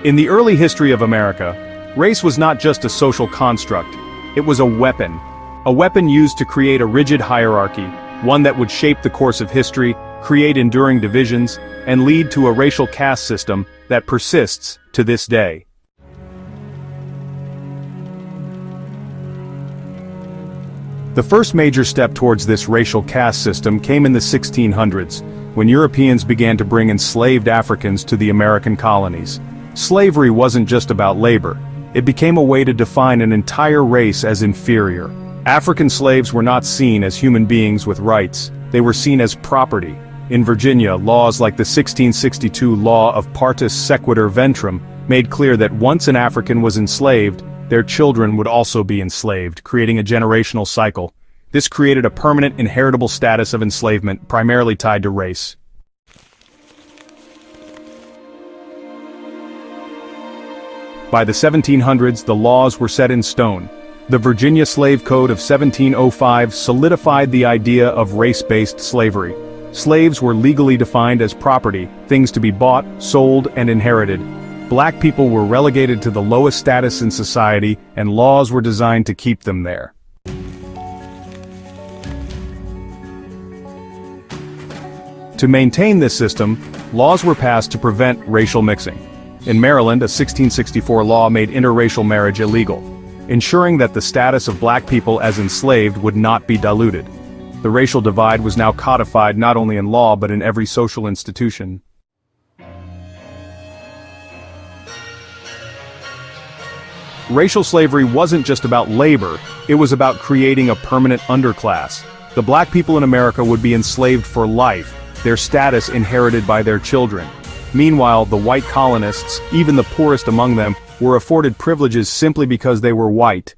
In the early history of America, race was not just a social construct, it was a weapon used to create a rigid hierarchy, one that would shape the course of history, create enduring divisions, and lead to a racial caste system that persists to this day. The first major step towards this racial caste system came in the 1600s, when Europeans began to bring enslaved Africans to the American colonies. Slavery wasn't just about labor, it became a way to define an entire race as inferior. African slaves were not seen as human beings with rights, they were seen as property. In Virginia, laws like the 1662 law of Partus Sequitur Ventrem made clear that once an African was enslaved, their children would also be enslaved, creating a generational cycle. This created a permanent inheritable status of enslavement, primarily tied to race. By the 1700s, the laws were set in stone. The Virginia Slave Code of 1705 solidified the idea of race-based slavery. Slaves were legally defined as property, things to be bought, sold, and inherited. Black people were relegated to the lowest status in society, and laws were designed to keep them there. To maintain this system, laws were passed to prevent racial mixing. In Maryland, a 1664 law made interracial marriage illegal, ensuring that the status of black people as enslaved would not be diluted. The racial divide was now codified not only in law but in every social institution. Racial slavery wasn't just about labor, it was about creating a permanent underclass. The black people in America would be enslaved for life, their status inherited by their children. Meanwhile, the white colonists, even the poorest among them, were afforded privileges simply because they were white.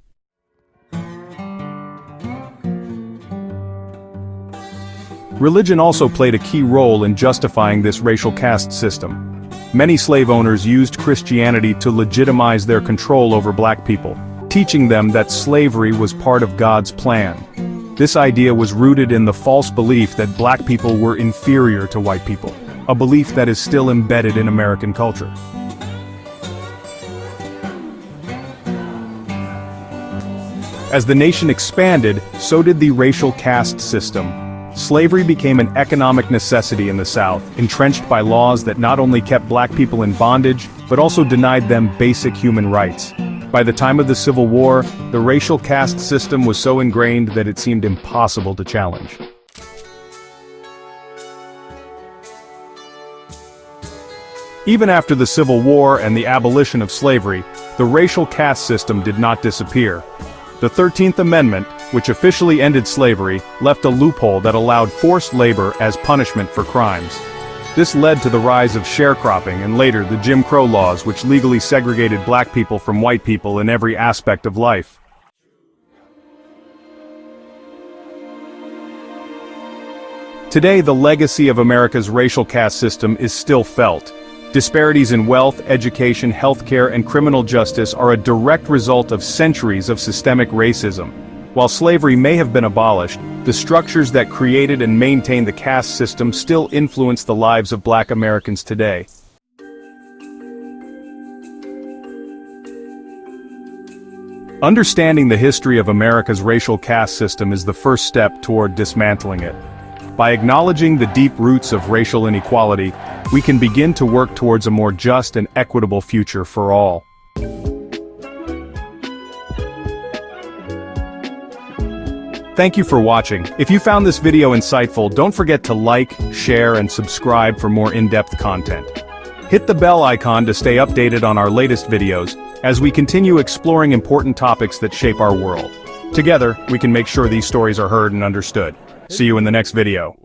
Religion also played a key role in justifying this racial caste system. Many slave owners used Christianity to legitimize their control over black people, teaching them that slavery was part of God's plan. This idea was rooted in the false belief that black people were inferior to white people, a belief that is still embedded in American culture. As the nation expanded, so did the racial caste system. Slavery became an economic necessity in the South, entrenched by laws that not only kept black people in bondage, but also denied them basic human rights. By the time of the Civil War, the racial caste system was so ingrained that it seemed impossible to challenge. Even after the Civil War and the abolition of slavery, the racial caste system did not disappear. The 13th Amendment, which officially ended slavery, left a loophole that allowed forced labor as punishment for crimes. This led to the rise of sharecropping and later the Jim Crow laws, which legally segregated black people from white people in every aspect of life. Today, the legacy of America's racial caste system is still felt. Disparities in wealth, education, healthcare, and criminal justice are a direct result of centuries of systemic racism. While slavery may have been abolished, the structures that created and maintained the caste system still influence the lives of black Americans today. Understanding the history of America's racial caste system is the first step toward dismantling it. By acknowledging the deep roots of racial inequality, we can begin to work towards a more just and equitable future for all. Thank you for watching. If you found this video insightful, don't forget to like, share, and subscribe for more in-depth content. Hit the bell icon to stay updated on our latest videos, as we continue exploring important topics that shape our world. Together, we can make sure these stories are heard and understood. See you in the next video.